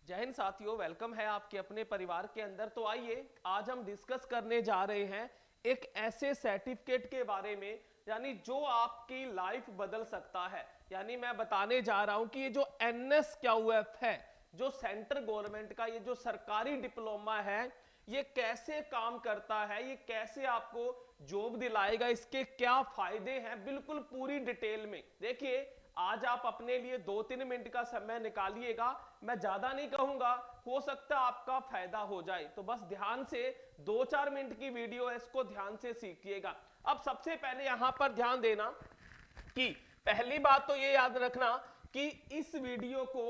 जय हिंद साथियों, वेलकम है आपके अपने परिवार के अंदर। तो आइए आज हम डिस्कस करने जा रहे हैं एक ऐसे सर्टिफिकेट के बारे में यानी जो आपकी लाइफ बदल सकता है। यानी मैं बताने जा रहा हूं कि ये जो NSQF है, जो सेंट्रल गवर्नमेंट का ये जो सरकारी डिप्लोमा है, ये कैसे काम करता है, ये कैसे आपको जॉब दिलाएगा, इसके क्या फायदे हैं, बिल्कुल पूरी डिटेल में देखिए। आज आप अपने लिए 2-3 मिनट का समय निकालिएगा, मैं ज्यादा नहीं कहूंगा, हो सकता है आपका फायदा हो जाए। तो बस ध्यान से 2-4 मिनट की वीडियो है, इसको ध्यान से सीखिएगा। अब सबसे पहले यहां पर ध्यान देना कि पहली बात तो ये याद रखना कि इस वीडियो को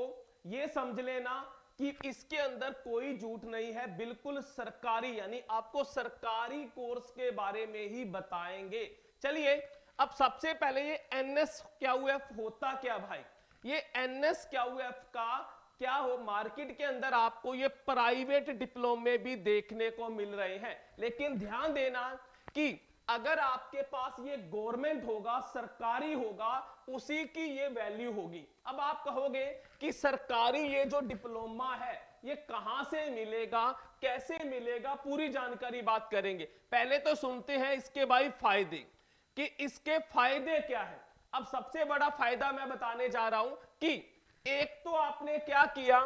ये समझ लेना कि इसके अंदर कोई झूठ नहीं है, बिल्कुल सरकारी यानी आपको सरकारी कोर्स के बारे में ही बताएंगे। चलिए अब सबसे पहले ये NSQF होता क्या भाई। ये NSQF का क्या हो, मार्केट के अंदर आपको ये प्राइवेट डिप्लोमे भी देखने को मिल रहे हैं, लेकिन ध्यान देना कि अगर आपके पास ये गवर्नमेंट होगा, सरकारी होगा, उसी की ये वैल्यू होगी। अब आप कहोगे कि सरकारी ये जो डिप्लोमा है ये कहां से मिलेगा, कैसे मिलेगा, पूरी जानकारी बात करेंगे। पहले तो सुनते हैं इसके भाई फायदे कि इसके फायदे क्या है। अब सबसे बड़ा फायदा मैं बताने जा रहा हूं कि एक तो आपने क्या किया,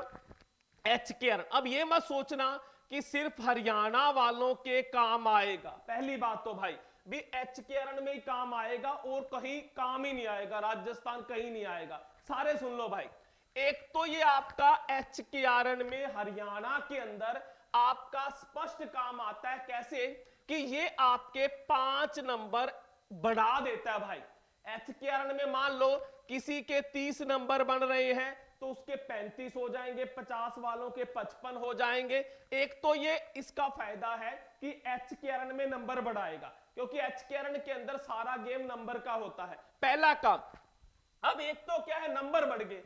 HKR। अब ये मत सोचना कि सिर्फ हरियाणा वालों के काम आएगा। पहली बात तो भाई भी HKR में ही काम आएगा और कहीं काम ही नहीं आएगा, राजस्थान कहीं नहीं आएगा। सारे सुन लो भाई, एक तो ये आपका HKR में हरियाणा के अंदर आपका स्पष्ट काम आता है। कैसे कि ये आपके 5 नंबर बढ़ा देता है भाई। HKR में मान लो किसी के 30 नंबर बन रहे हैं तो उसके 35 हो जाएंगे, 50 वालों के 55 हो जाएंगे। एक तो ये इसका फायदा है कि HKR में नंबर बढ़ाएगा, क्योंकि HKR के अंदर सारा गेम नंबर का होता है, पहला काम। अब एक तो क्या है, नंबर बढ़ गए।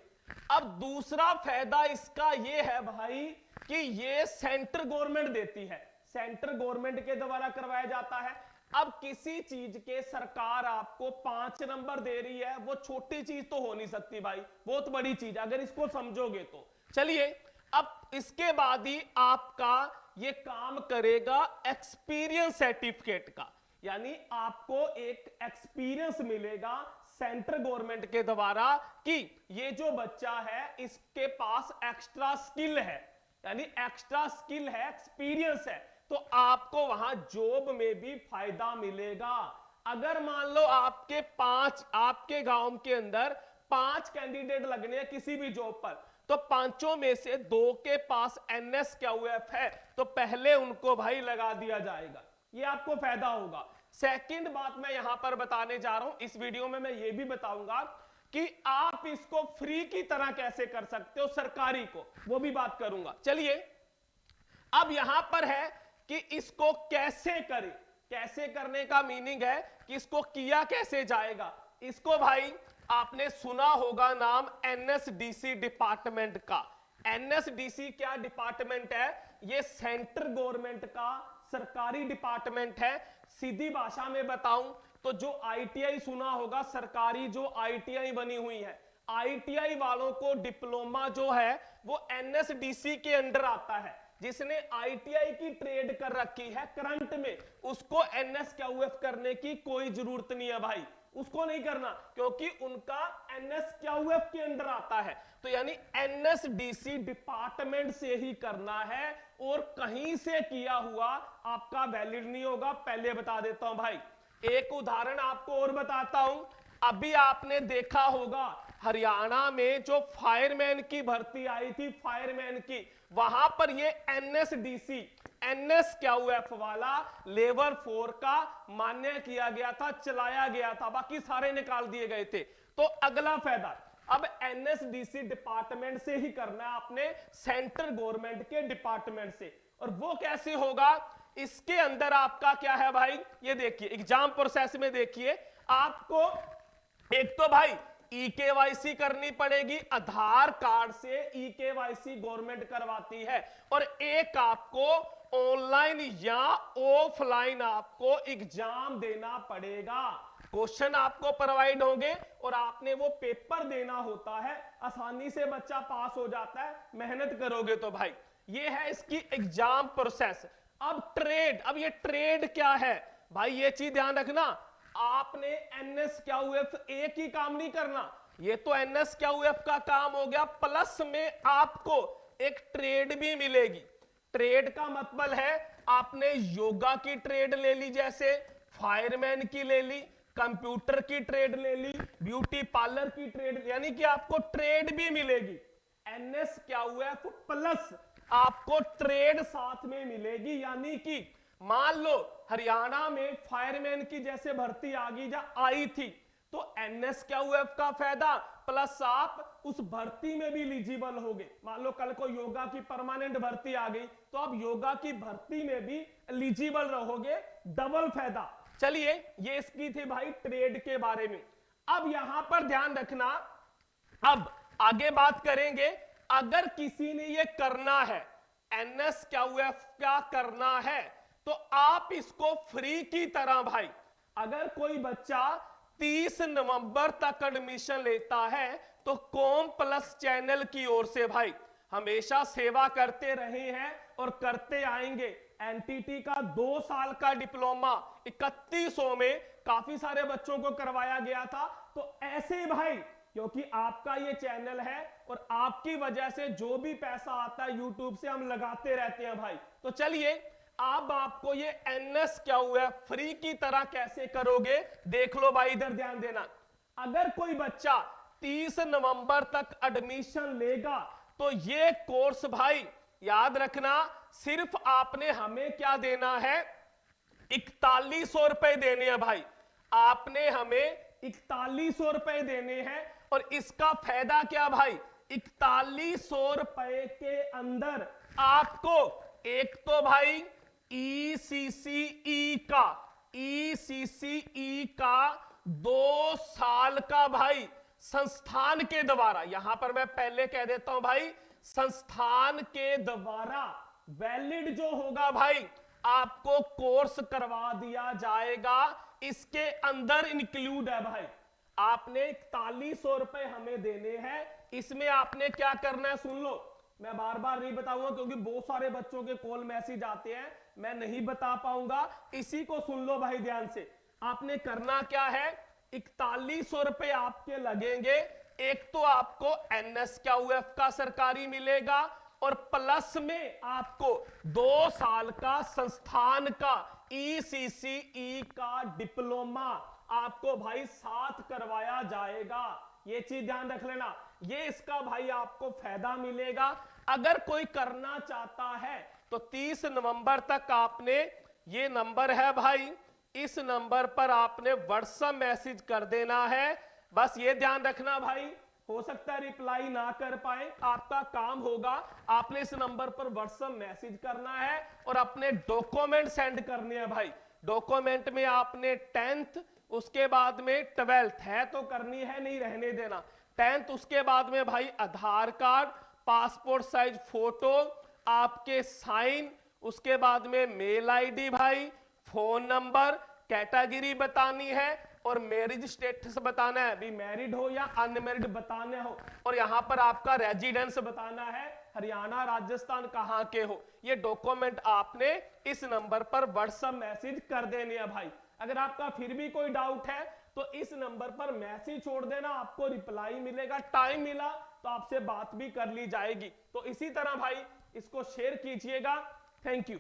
अब दूसरा फायदा इसका ये है भाई कि ये सेंट्रल गवर्नमेंट देती है, सेंट्रल गवर्नमेंट के द्वारा करवाया जाता है। अब किसी चीज के सरकार आपको 5 नंबर दे रही है, वो छोटी चीज तो हो नहीं सकती भाई, बहुत बड़ी चीज अगर इसको समझोगे तो। चलिए अब इसके बाद ही आपका ये काम करेगा एक्सपीरियंस सर्टिफिकेट का, यानी आपको एक एक्सपीरियंस मिलेगा सेंट्रल गवर्नमेंट के द्वारा कि ये जो बच्चा है इसके पास एक्स्ट्रा स्किल है, यानी एक्स्ट्रा स्किल है, एक्सपीरियंस है, तो आपको वहां जॉब में भी फायदा मिलेगा। अगर मान लो आपके गांव के अंदर 5 कैंडिडेट लगने हैं किसी भी जॉब पर, तो पांचों में से 2 के पास NSQF है, तो पहले उनको भाई लगा दिया जाएगा। ये आपको फायदा होगा। सेकंड बात मैं यहां पर बताने जा रहा हूं, इस वीडियो में मैं ये भी बताऊंगा कि आप इसको फ्री की तरह कैसे कर सकते हो, सरकारी को, वो भी बात करूंगा। चलिए अब यहां पर है कि इसको कैसे करें। कैसे करने का मीनिंग है कि इसको किया कैसे जाएगा। इसको भाई आपने सुना होगा नाम NSDC डिपार्टमेंट का। NSDC क्या डिपार्टमेंट है, ये सेंट्रल गवर्नमेंट का सरकारी डिपार्टमेंट है। सीधी भाषा में बताऊं तो जो ITI सुना होगा, सरकारी जो ITI बनी हुई है, ITI वालों को डिप्लोमा जो है वो NSDC के अंडर आता है। जिसने ITI की ट्रेड कर रखी है करंट में, उसको NSQF करने की कोई जरूरत नहीं है भाई, उसको नहीं करना, क्योंकि उनका NSQF के अंडर आता है। तो यानी NSDC डिपार्टमेंट से ही करना है और कहीं से किया हुआ आपका वैलिड नहीं होगा। पहले बता देता हूं भाई, एक उदाहरण आपको और बताता हूं। अभी आपने देखा होगा हरियाणा में जो फायरमैन की भर्ती आई थी, फायरमैन की, वहां पर ये NSDC NSQF वाला लेवल 4 का मान्य किया गया था, चलाया गया था, बाकी सारे निकाल दिए गए थे। तो अगला फायदा, अब NSDC डिपार्टमेंट से ही करना है आपने, सेंट्रल गवर्नमेंट के डिपार्टमेंट से। और वो कैसे होगा, इसके अंदर आपका क्या है भाई, ये देखिए एग्जाम प्रोसेस में देखिए, आपको एक तो भाई EKYC करनी पड़ेगी, आधार कार्ड से EKYC गवर्नमेंट करवाती है, और एक आपको ऑनलाइन या ऑफलाइन आपको एग्जाम देना पड़ेगा। क्वेश्चन आपको प्रोवाइड होंगे और आपने वो पेपर देना होता है, आसानी से बच्चा पास हो जाता है मेहनत करोगे तो भाई। ये है इसकी एग्जाम प्रोसेस। अब ट्रेड, अब ये ट्रेड क्या है भाई, ये चीज ध्यान रखना। आपने NSQF एक ही काम नहीं करना, ये तो NSQF का काम हो गया, प्लस में आपको एक ट्रेड भी मिलेगी। ट्रेड का मतलब है आपने योगा की ट्रेड ले ली, जैसे फायरमैन की ले ली, कंप्यूटर की ट्रेड ले ली, ब्यूटी पार्लर की ट्रेड, यानी कि आपको ट्रेड भी मिलेगी। NSQF प्लस आपको ट्रेड साथ में मिलेगी। यानी कि मान लो हरियाणा में फायरमैन की जैसे भर्ती आ गई या आई थी, तो NSQF का फायदा प्लस आप उस भर्ती में भी एलिजिबल होगे। मान लो कल को योगा की परमानेंट भर्ती आ गई, तो आप योगा की भर्ती में भी एलिजिबल रहोगे, डबल फायदा। चलिए ये इसकी थी भाई ट्रेड के बारे में। अब यहां पर ध्यान रखना, अब आगे बात करेंगे, अगर किसी ने ये करना है, NSQF क्या करना है, तो आप इसको फ्री की तरह भाई, अगर कोई बच्चा 30 नवंबर तक एडमिशन लेता है तो कॉम प्लस चैनल की ओर से भाई हमेशा सेवा करते रहे हैं और करते आएंगे। एनटीटी का 2 साल का डिप्लोमा 3100 में काफी सारे बच्चों को करवाया गया था। तो ऐसे भाई, क्योंकि आपका ये चैनल है और आपकी वजह से जो भी पैसा आता है यूट्यूब से हम लगाते रहते हैं भाई। तो चलिए अब आपको ये NSQF फ्री की तरह कैसे करोगे देख लो भाई, इधर ध्यान देना। अगर कोई बच्चा 30 नवंबर तक एडमिशन लेगा तो ये कोर्स भाई याद रखना, सिर्फ आपने हमें क्या देना है, 4100 रुपए देने हैं भाई। आपने हमें 4100 रुपए देने हैं और इसका फायदा क्या भाई, 4100 रुपए के अंदर आपको एक तो भाई ECCE का 2 साल का भाई संस्थान के द्वारा, यहां पर मैं पहले कह देता हूं भाई, संस्थान के द्वारा वैलिड जो होगा भाई आपको कोर्स करवा दिया जाएगा। इसके अंदर इंक्लूड है भाई, आपने 4100 रुपए हमें देने हैं। इसमें आपने क्या करना है सुन लो, मैं बार बार नहीं बताऊंगा क्योंकि बहुत सारे बच्चों के कॉल मैसेज आते हैं, मैं नहीं बता पाऊंगा, इसी को सुन लो भाई ध्यान से। आपने करना क्या है, 4100 रुपए आपके लगेंगे। एक तो आपको NSQF का सरकारी मिलेगा और प्लस में आपको 2 साल का संस्थान का ECCE का डिप्लोमा आपको भाई साथ करवाया जाएगा। ये चीज ध्यान रख लेना, ये इसका भाई आपको फायदा मिलेगा। अगर कोई करना चाहता है तो 30 नवंबर तक आपने, ये नंबर है भाई, इस नंबर पर आपने व्हाट्सएप मैसेज कर देना है। बस ये ध्यान रखना भाई, हो सकता है रिप्लाई ना कर पाए, आपका काम होगा, आपने इस नंबर पर व्हाट्सएप मैसेज करना है और अपने डॉक्यूमेंट सेंड करने हैं भाई। डॉक्यूमेंट में आपने 10th, उसके बाद में 12th है तो करनी है, नहीं रहने देना, 10th, उसके बाद में भाई आधार कार्ड, पासपोर्ट साइज फोटो, आपके साइन, उसके बाद में मेल आईडी भाई, फोन नंबर, कैटेगरी बतानी है और मैरिज स्टेटस बताना है, भी मैरिड हो या अनमैरिड बताना हो, और यहां पर आपका रेजिडेंस बताना है, हरियाणा राजस्थान कहां के हो। ये डॉक्यूमेंट आपने इस नंबर पर व्हाट्सएप मैसेज कर देने हैं भाई। अगर आपका फिर भी कोई डाउट है तो इस नंबर पर मैसेज छोड़ देना, आपको रिप्लाई मिलेगा, टाइम मिला तो आपसे बात भी कर ली जाएगी। तो इसी तरह भाई इसको शेयर कीजिएगा। Thank you.